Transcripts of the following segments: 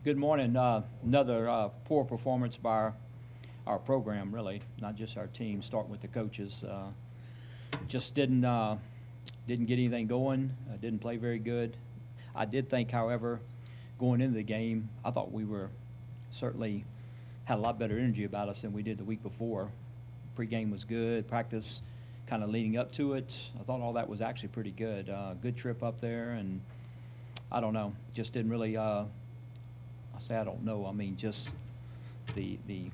Good morning. Another poor performance by our program, really, not just our team. Starting with the coaches, just didn't get anything going. Didn't play very good. I did think, however, going into the game, I thought we were certainly had a lot better energy about us than we did the week before. Pre-game was good. Practice, kind of leading up to it, I thought all that was actually pretty good. Good trip up there, and I don't know, just didn't really. I say I don't know. I mean, just the the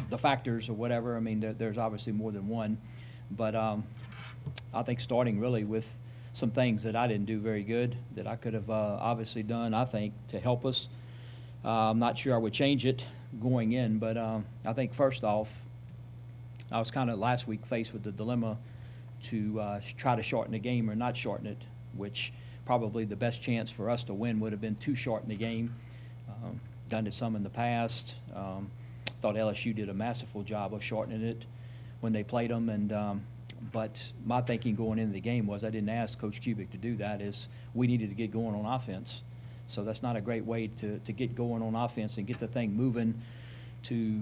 the factors or whatever. I mean, there's obviously more than one, but I think starting really with some things that I didn't do very good that I could have obviously done. I think to help us. I'm not sure I would change it going in, but I think first off, I was kind of last week faced with the dilemma to try to shorten the game or not shorten it, which probably the best chance for us to win would have been to shorten the game. Done it some in the past. Thought LSU did a masterful job of shortening it when they played them. But my thinking going into the game was I didn't ask Coach Cubic to do that. Is we needed to get going on offense. So that's not a great way to get going on offense and get the thing moving to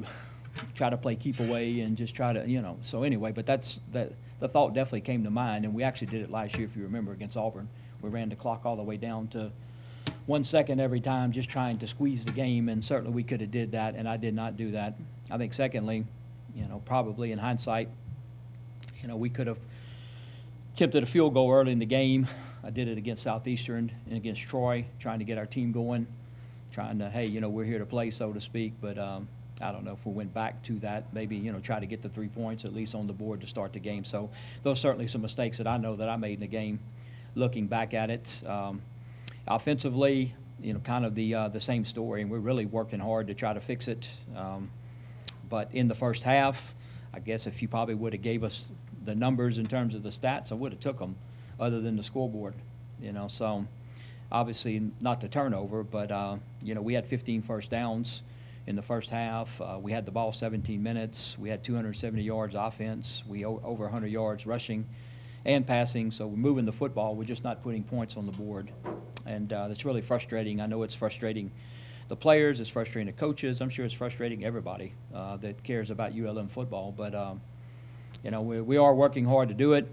try to play keep away and just try to, So anyway, but the thought definitely came to mind, and we actually did it last year, if you remember, against Auburn. We ran the clock all the way down to 1 second every time, just trying to squeeze the game, and certainly we could have did that, and I did not do that. I think secondly, probably in hindsight, we could have attempted a field goal early in the game. I did it against Southeastern and against Troy, trying to get our team going, trying to, hey, we're here to play, so to speak. But I don't know if we went back to that, maybe, try to get the 3 points at least on the board to start the game. So those are certainly some mistakes that I know that I made in the game looking back at it. Offensively, kind of the same story, and we're really working hard to try to fix it. But in the first half, I guess if you probably would have gave us the numbers in terms of the stats, I would have took them other than the scoreboard, So obviously not the turnover, but, we had 15 first downs in the first half. We had the ball 17 minutes. We had 270 yards offense. We over 100 yards rushing and passing. So we're moving the football. We're just not putting points on the board. And that's really frustrating. I know it's frustrating the players. It's frustrating the coaches. I'm sure it's frustrating everybody that cares about ULM football. But, we are working hard to do it.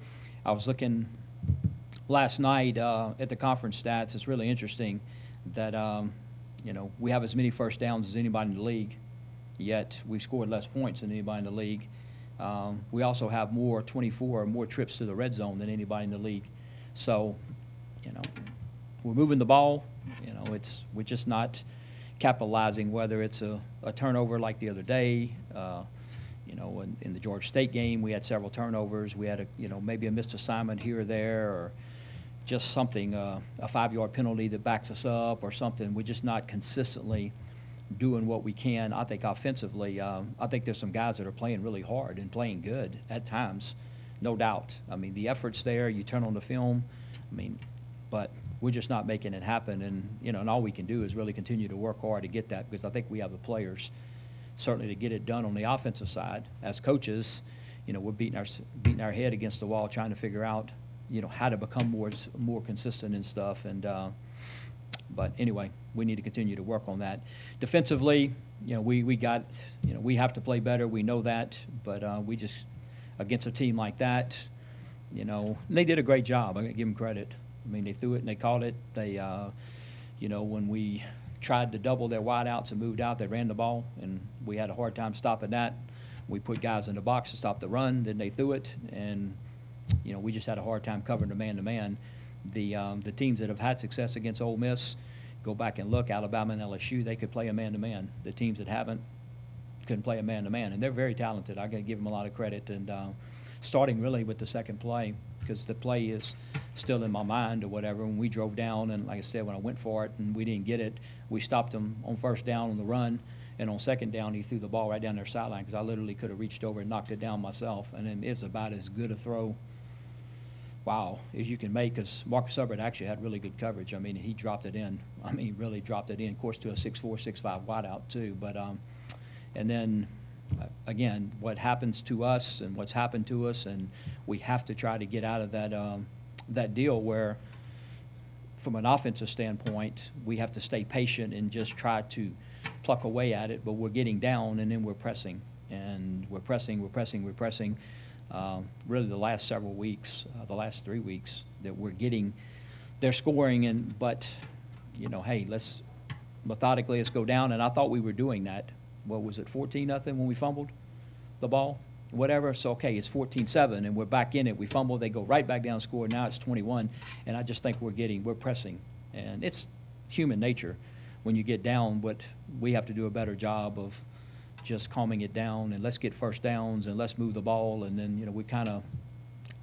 I was looking last night at the conference stats. It's really interesting that, we have as many first downs as anybody in the league, yet we've scored less points than anybody in the league. We also have 24 more trips to the red zone than anybody in the league. So, we're moving the ball. We're just not capitalizing, whether it's a turnover like the other day. In the Georgia State game, we had several turnovers. We had maybe a missed assignment here or there, or just something, a 5-yard penalty that backs us up or something. We're just not consistently doing what we can. I think offensively, I think there's some guys that are playing really hard and playing good at times, no doubt. I mean, the effort's there. You turn on the film. But we're just not making it happen. And all we can do is really continue to work hard to get that, because I think we have the players certainly to get it done on the offensive side. As coaches, we're beating our head against the wall trying to figure out, how to become more consistent and stuff. And but anyway, we need to continue to work on that. Defensively, we got, we have to play better. We know that, but we just against a team like that, they did a great job. I'm gonna give them credit. They threw it and they caught it. They, when we tried to double their wideouts and moved out, they ran the ball, and we had a hard time stopping that. We put guys in the box to stop the run, then they threw it, and we just had a hard time covering the man-to-man. The teams that have had success against Ole Miss, go back and look, Alabama and LSU, they could play a man-to-man. The teams that haven't couldn't play a man-to-man, and they're very talented. I got to give them a lot of credit. And starting really with the second play, because the play is still in my mind or whatever. When we drove down, and like I said, when I went for it and we didn't get it, we stopped them on first down on the run, and on second down he threw the ball right down their sideline, because I literally could have reached over and knocked it down myself. And then it's about as good a throw, as you can make, because Marcus Hubbard actually had really good coverage. He dropped it in. Really dropped it in, of course, to a 6'4", 6'5" wideout too. But and then again, what happens to us and what's happened to us, and we have to try to get out of that that deal where from an offensive standpoint, we have to stay patient and just try to pluck away at it, but we're getting down, and then we're pressing. And we're pressing. Really the last several weeks, the last 3 weeks, that we're getting, they're scoring, but, hey, let's go down. And I thought we were doing that. What was it, 14-0 when we fumbled the ball? Whatever. So, okay, it's 14-7, and we're back in it. We fumble, they go right back down, score. Now it's 21, and I just think we're pressing. And it's human nature when you get down, but we have to do a better job of just calming it down, and let's get first downs, and let's move the ball. And then, we kind of,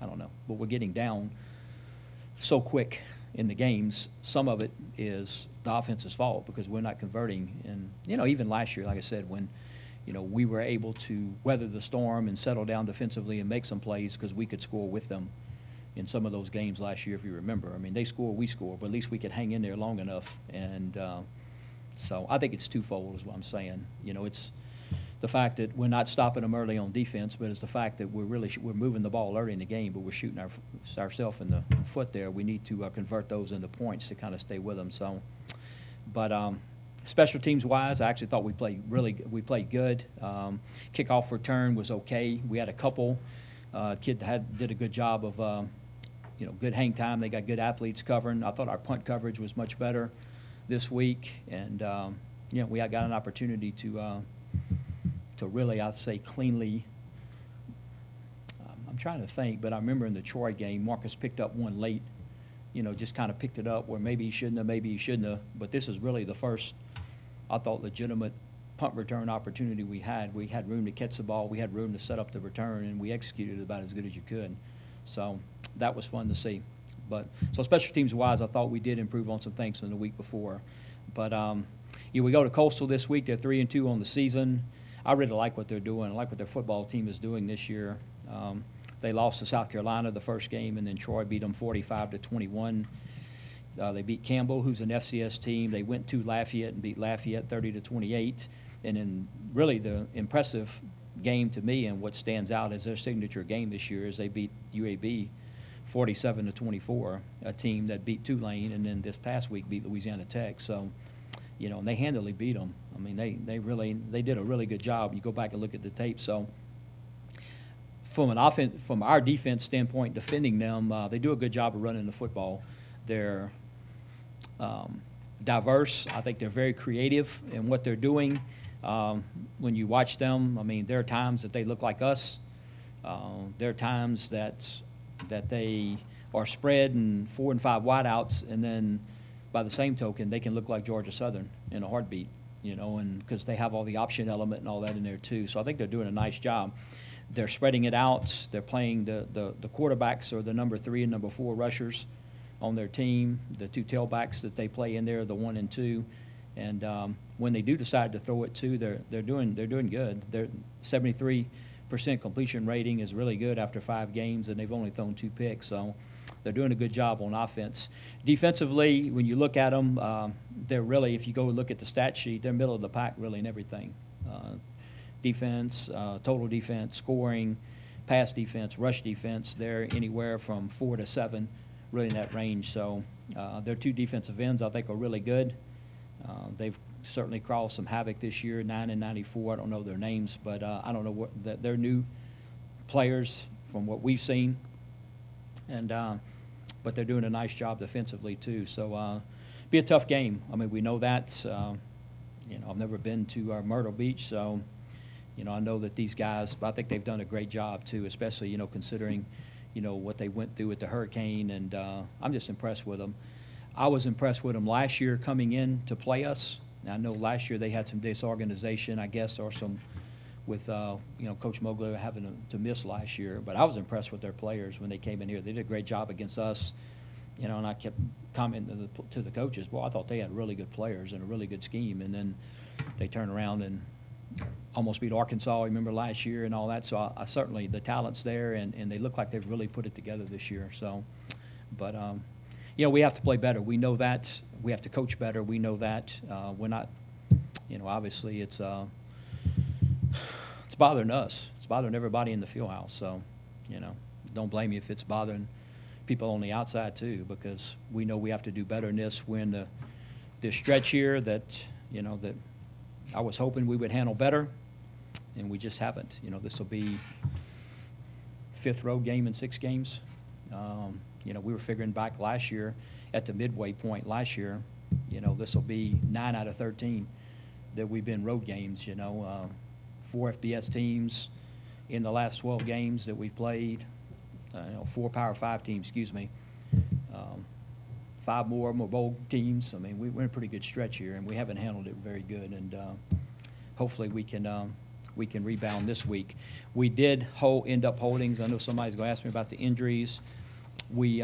I don't know, but we're getting down so quick in the games. Some of it is the offense's fault because we're not converting. And, even last year, like I said, when, we were able to weather the storm and settle down defensively and make some plays because we could score with them in some of those games last year, if you remember. I mean, they score, we score, but at least we could hang in there long enough. And so I think it's twofold is what I'm saying. It's the fact that we're not stopping them early on defense, but it's the fact that we're moving the ball early in the game, but we're shooting ourselves in the foot there. We need to convert those into points to kind of stay with them. So, but special teams wise, I actually thought we played good. Kickoff return was okay. We had a couple. Kid did a good job of good hang time. They got good athletes covering. I thought our punt coverage was much better this week, and we got an opportunity to really, I'd say, cleanly. I'm trying to think, but I remember in the Troy game, Marcus picked up one late, just kind of picked it up where maybe he shouldn't have. But this is really the first, I thought, legitimate punt return opportunity we had. We had room to catch the ball. We had room to set up the return, and we executed about as good as you could. So that was fun to see. But so special teams wise, I thought we did improve on some things from the week before. But we go to Coastal this week. They're 3-2 on the season. I really like what they're doing. I like what their football team is doing this year. They lost to South Carolina the first game, and then Troy beat them 45-21. They beat Campbell, who's an FCS team. They went to Lafayette and beat Lafayette 30-28. And then really the impressive game to me and what stands out as their signature game this year is they beat UAB 47-24, a team that beat Tulane, and then this past week beat Louisiana Tech. So, and they handily beat them. I mean, they did a really good job. You go back and look at the tape. So, from our defense standpoint, defending them, they do a good job of running the football. They're diverse. I think they're very creative in what they're doing. When you watch them, I mean, there are times that they look like us. There are times that they are spread and 4 and 5 wideouts, and then by the same token, they can look like Georgia Southern in a heartbeat, and because they have all the option element and all that in there too. So I think they're doing a nice job. They're spreading it out. They're playing the quarterbacks are the number 3 and number 4 rushers on their team. The 2 tailbacks that they play in there, the 1 and 2. And when they do decide to throw it too, they're doing good. Their 73% completion rating is really good after 5 games, and they've only thrown 2 picks. So they're doing a good job on offense. Defensively, when you look at them, they're really, if you go look at the stat sheet, they're middle of the pack really in everything. Defense, total defense, scoring, pass defense, rush defense, they're anywhere from 4 to 7, really in that range. So their 2 defensive ends I think are really good. They've certainly caused some havoc this year, 9 and 94. I don't know their names, but I don't know what they're new players from what we've seen. And but they're doing a nice job defensively too. So be a tough game. I mean, we know that. I've never been to Myrtle Beach, so I know that these guys. I think they've done a great job too, especially considering what they went through with the hurricane, and I'm just impressed with them. I was impressed with them last year coming in to play us. Now, I know last year they had some disorganization, I guess, or some with Coach Mogler having to miss last year. But I was impressed with their players when they came in here. They did a great job against us. And I kept commenting to the coaches, well, I thought they had really good players and a really good scheme. And then they turned around and almost beat Arkansas, remember, last year and all that. So I certainly, the talent's there, and they look like they've really put it together this year. So, but, we have to play better. We know that. We have to coach better. We know that. We're not, obviously it's bothering us. It's bothering everybody in the field house. So, don't blame me if it's bothering people on the outside too, because we know we have to do better in this. We're in this stretch here that, that I was hoping we would handle better, and we just haven't. This will be 5th road game in 6 games. We were figuring back last year at the midway point last year, this will be 9 out of 13 that we've been road games, 4 FBS teams in the last 12 games that we've played, 4 Power 5 teams, 5 more bowl teams. I mean, we're in a pretty good stretch here, and we haven't handled it very good, and hopefully we can rebound this week. We did end up holding. I know somebody's going to ask me about the injuries. We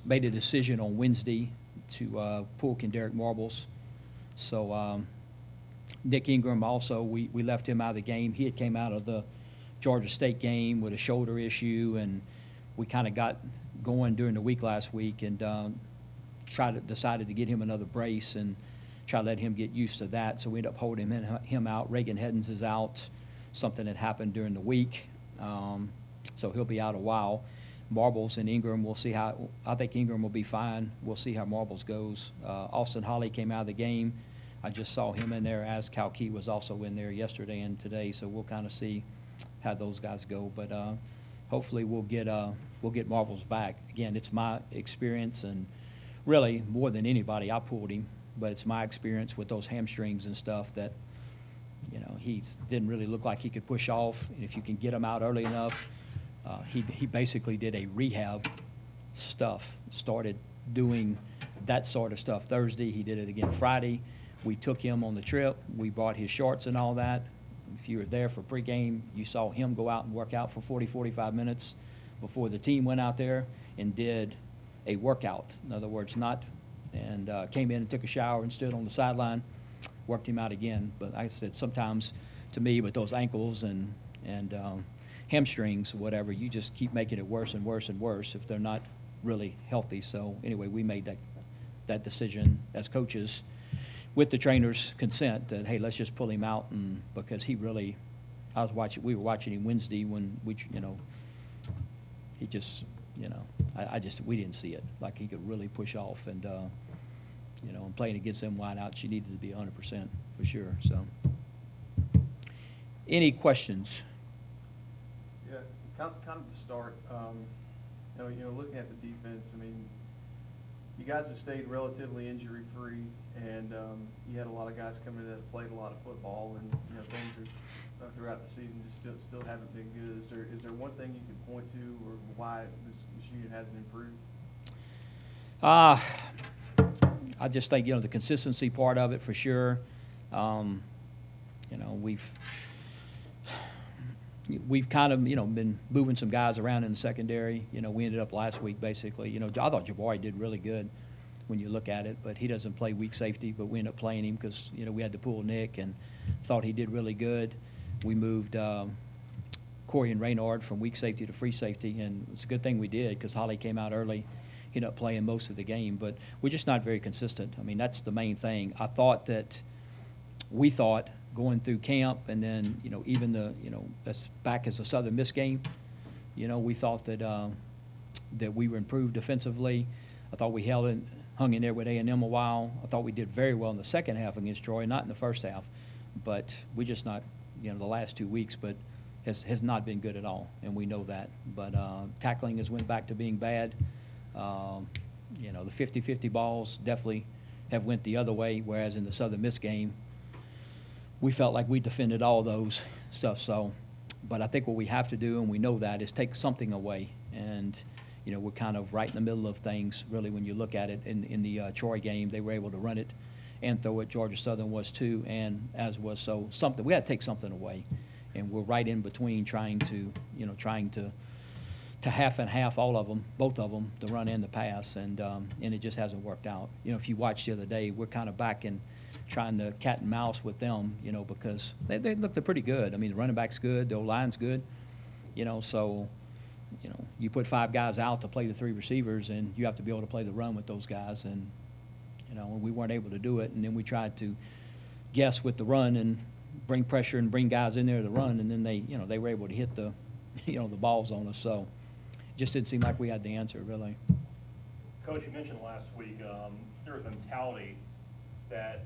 made a decision on Wednesday to pull Kendarick Marbles. So Nick Ingram also, we left him out of the game. He had came out of the Georgia State game with a shoulder issue, and we kind of got going during the week last week and decided to get him another brace and try to let him get used to that. So we ended up holding him out. Reagan Heddens is out, something that happened during the week. So he'll be out a while. Marbles and Ingram, we'll see how. I think Ingram will be fine. We'll see how Marbles goes. Austin Holly came out of the game. I just saw him in there, as Cal Key was also in there yesterday and today. So we'll kind of see how those guys go. But hopefully we'll get Marbles back. Again, it's my experience, and really more than anybody, I pulled him. But it's my experience with those hamstrings and stuff that, he didn't really look like he could push off. And if you can get him out early enough, he basically did a rehab stuff, started doing that sort of stuff Thursday. He did it again Friday. We took him on the trip. We bought his shorts and all that. If you were there for pregame, you saw him go out and work out for 45 minutes before the team went out there and did a workout. In other words, came in and took a shower and stood on the sideline, worked him out again. But like I said, sometimes to me with those ankles and hamstrings or whatever, you just keep making it worse and worse and worse if they're not really healthy. So anyway, we made that decision as coaches with the trainer's consent that, hey, let's just pull him out, and because we were watching him Wednesday when he just, we didn't see it. Like he could really push off, and and playing against them wideouts, you needed to be 100% for sure. So, any questions? Yeah, kind of to start. Looking at the defense, I mean, you guys have stayed relatively injury-free, and you had a lot of guys come in that have played a lot of football, and things are throughout the season just still haven't been good. Is there one thing you can point to, or why this unit hasn't improved? I just think the consistency part of it for sure. We've kind of been moving some guys around in the secondary. We ended up last week basically. I thought Jabari did really good when you look at it, but he doesn't play weak safety. But we ended up playing him because we had to pull Nick, and thought he did really good. We moved Corey and Raynard from weak safety to free safety, and it's a good thing we did because Holly came out early. He ended up playing most of the game, but we're just not very consistent. I mean, that's the main thing. We thought going through camp, and then even that's back as a Southern Miss game. We thought that we were improved defensively. I thought we hung in there with A&M a while. I thought we did very well in the second half against Troy, not in the first half, but we just not the last 2 weeks, but has not been good at all, and we know that. But tackling has went back to being bad. The 50-50 balls definitely have went the other way, whereas in the Southern Miss game, we felt like we defended all those stuff. So, but I think what we have to do, and we know that, is take something away. And, we're kind of right in the middle of things, really, when you look at it. In the Troy game, they were able to run it and throw it. Georgia Southern was too, and as was. So something, we got to take something away. And we're right in between trying to half and half, all of them, both of them, the run and the pass, and it just hasn't worked out. If you watched the other day, we're kind of back in trying to cat and mouse with them, because they looked pretty good. I mean, the running back's good, the O-line's good, so, you put 5 guys out to play the 3 receivers, and you have to be able to play the run with those guys, and, we weren't able to do it, and then we tried to guess with the run and bring pressure and bring guys in there to run, and then they were able to hit the, the balls on us. So just didn't seem like we had the answer, really. Coach, you mentioned last week there was a mentality that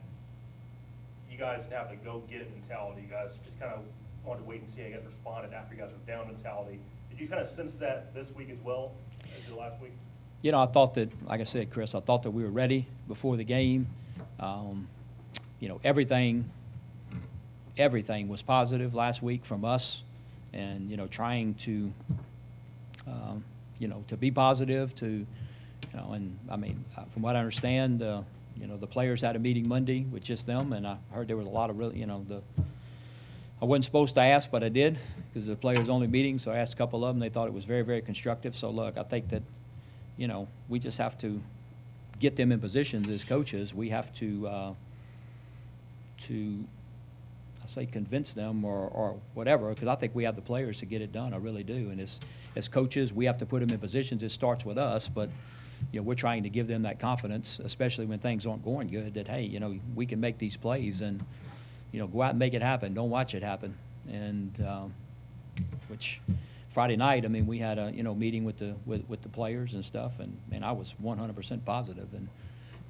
you guys have the go-get-it mentality. You guys just kind of wanted to wait and see, I guess, responded after you guys were down mentality. Did you kind of sense that this week as well as you did last week? You know, I thought that, like I said, Chris, I thought that we were ready before the game. You know, everything was positive last week from us, and, you know, trying to, you know, to be positive, to, you know, and I mean, from what I understand, you know, the players had a meeting Monday with just them, and I heard there was a lot of really, you know, I wasn't supposed to ask, but I did, because the players' only meeting, so I asked a couple of them. They thought it was very, very constructive. So, look, I think that, you know, we just have to get them in positions as coaches. We have to I say convince them or whatever, because I think we have the players to get it done. I really do. And as coaches, we have to put them in positions. It starts with us, but, you know, we're trying to give them that confidence, especially when things aren't going good, that, hey, you know, we can make these plays and, you know, go out and make it happen. Don't watch it happen. And which Friday night, I mean, we had a, you know, meeting with the players and stuff, and I was 100% positive. And,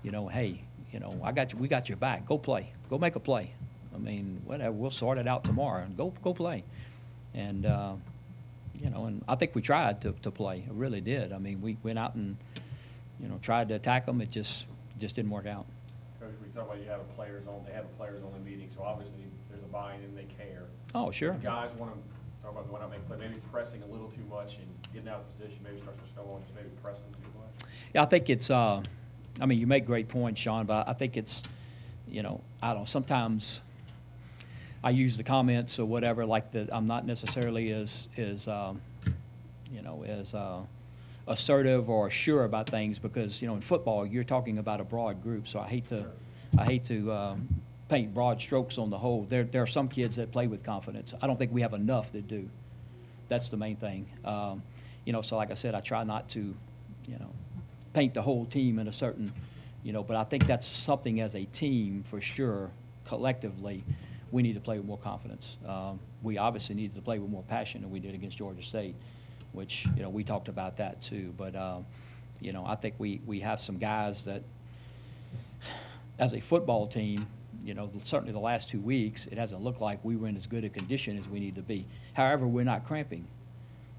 you know, hey, you know, we got your back. Go play. Go make a play. I mean, whatever. We'll sort it out tomorrow. And go play. And you know, and I think we tried to play. I really did. I mean, we went out and, you know, tried to attack them. It just didn't work out. Coach, we talk about they have a players only meeting, so obviously there's a buy-in and they care. Oh, sure. The guys want to talk about going out and make play, maybe pressing a little too much and getting out of position, maybe starts to snowball, just maybe pressing too much. Yeah, I think it's. I mean, you make great points, Sean, but I think it's, you know, I don't know. Sometimes I use the comments or whatever, like that. I'm not necessarily as you know, as assertive or sure about things, because, you know, in football you're talking about a broad group, so I hate to paint broad strokes on the whole. There are some kids that play with confidence. I don't think we have enough that do. That's the main thing. You know, so like I said, I try not to, you know, paint the whole team in a certain, you know, but I think that's something as a team for sure, collectively, we need to play with more confidence. We obviously needed to play with more passion than we did against Georgia State, which, you know, we talked about that too. But, you know, I think we have some guys that, as a football team, you know, certainly the last 2 weeks, it hasn't looked like we were in as good a condition as we need to be. However, we're not cramping.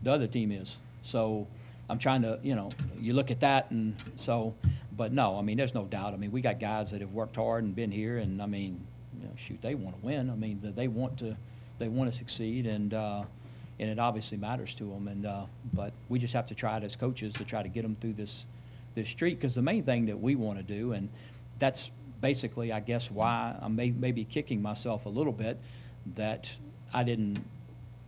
The other team is. So I'm trying to, you know, you look at that, and so, but no, I mean, there's no doubt. I mean, we got guys that have worked hard and been here, and I mean, you know, shoot, they want to win. I mean, they want to succeed, and it obviously matters to them. And but we just have to try it as coaches to try to get them through this streak, because the main thing that we want to do, and that's basically, I guess, why I'm maybe kicking myself a little bit that I didn't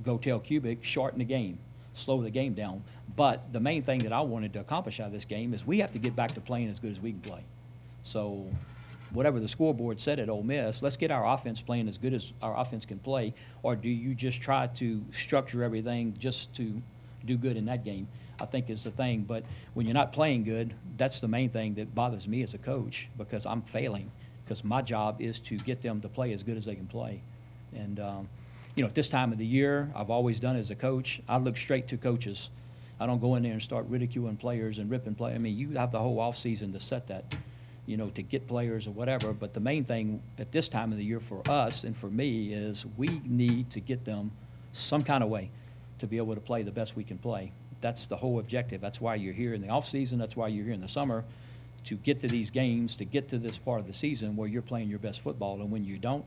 go tell Cubic, shorten the game, slow the game down. But the main thing that I wanted to accomplish out of this game is we have to get back to playing as good as we can play. So whatever the scoreboard said at Ole Miss, let's get our offense playing as good as our offense can play, or do you just try to structure everything just to do good in that game, I think is the thing. But when you're not playing good, that's the main thing that bothers me as a coach, because I'm failing, because my job is to get them to play as good as they can play. And, you know, at this time of the year, I've always done as a coach, I look straight to coaches. I don't go in there and start ridiculing players and ripping players. I mean, you have the whole offseason to set that, you know, to get players or whatever. But the main thing at this time of the year for us and for me is we need to get them some kind of way to be able to play the best we can play. That's the whole objective. That's why you're here in the offseason. That's why you're here in the summer, to get to these games, to get to this part of the season where you're playing your best football. And when you don't,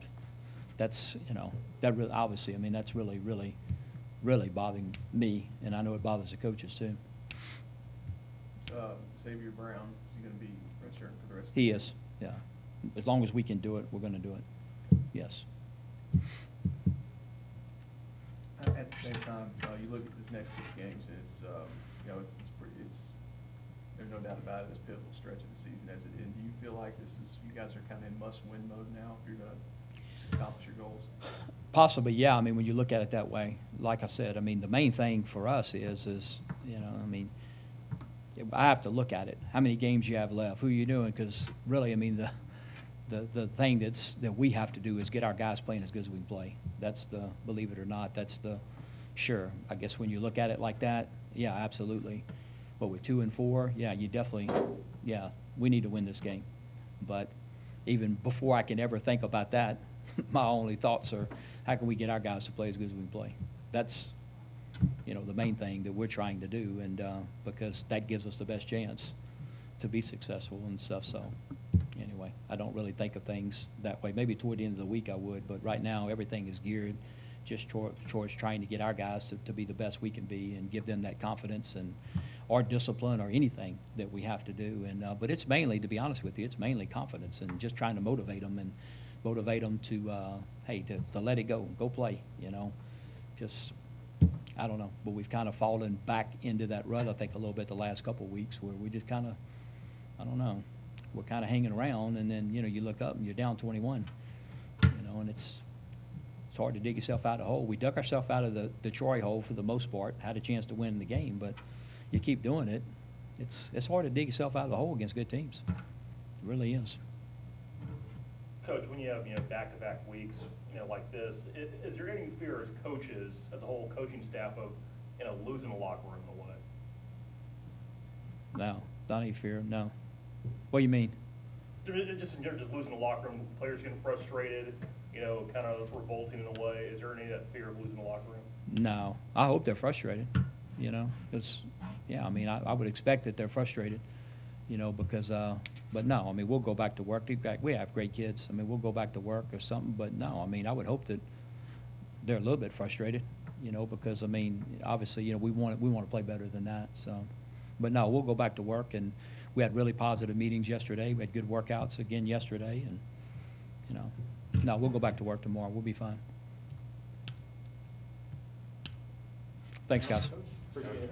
that's, you know, that really, obviously, I mean, that's really, really, really bothering me, and I know it bothers the coaches too. Xavier Brown, is he going to be redshirt for the rest of the He year? is, yeah. As long as we can do it, we're going to do it. Yes. At the same time, you look at this next 6 games, and it's, you know, there's no doubt about it, this pivotal stretch of the season as it is. Do you feel like you guys are kind of in must-win mode now if you're going to accomplish your goals? Possibly, yeah. I mean, when you look at it that way, like I said, I mean, the main thing for us is, you know, I mean, I have to look at it. How many games you have left? Who are you doing? Because really, I mean, the thing that we have to do is get our guys playing as good as we can play. That's the, believe it or not, that's the, sure. I guess when you look at it like that, Yeah, absolutely. But with 2 and 4, yeah, you definitely, yeah, we need to win this game. But even before I can ever think about that, my only thoughts are, how can we get our guys to play as good as we can play? That's, you know, the main thing that we're trying to do, and because that gives us the best chance to be successful and stuff. So anyway, I don't really think of things that way. Maybe toward the end of the week I would, but right now everything is geared just towards trying to get our guys to be the best we can be and give them that confidence and or discipline or anything that we have to do. And but it's mainly, to be honest with you, it's mainly confidence and just trying to motivate them to hey, to let it go play, you know. Just, I don't know, but we've kind of fallen back into that rut, I think, a little bit the last couple of weeks where we just kind of, I don't know, we're kind of hanging around, and then, you know, you look up and you're down 21, you know, and it's hard to dig yourself out of the hole. We dug ourselves out of the Troy hole for the most part, had a chance to win the game, but you keep doing it, it's hard to dig yourself out of the hole against good teams. It really is. Coach, when you have, you know, back-to-back weeks, you know, like this, is there any fear as coaches, as a whole coaching staff, of, you know, losing the locker room in a way? No, not any fear, no. What do you mean? Just in general, just losing the locker room, players getting frustrated, you know, kind of revolting in a way. Is there any of that fear of losing the locker room? No. I hope they're frustrated, you know, because, yeah, I mean, I would expect that they're frustrated, you know, because, but no, I mean, we'll go back to work. We have great kids. I mean, we'll go back to work or something, but no, I mean, I would hope that they're a little bit frustrated, you know, because, I mean, obviously, you know, we want to play better than that, so. But no, we'll go back to work, and we had really positive meetings yesterday. We had good workouts again yesterday, and, you know, no, we'll go back to work tomorrow. We'll be fine. Thanks, guys. Appreciate it.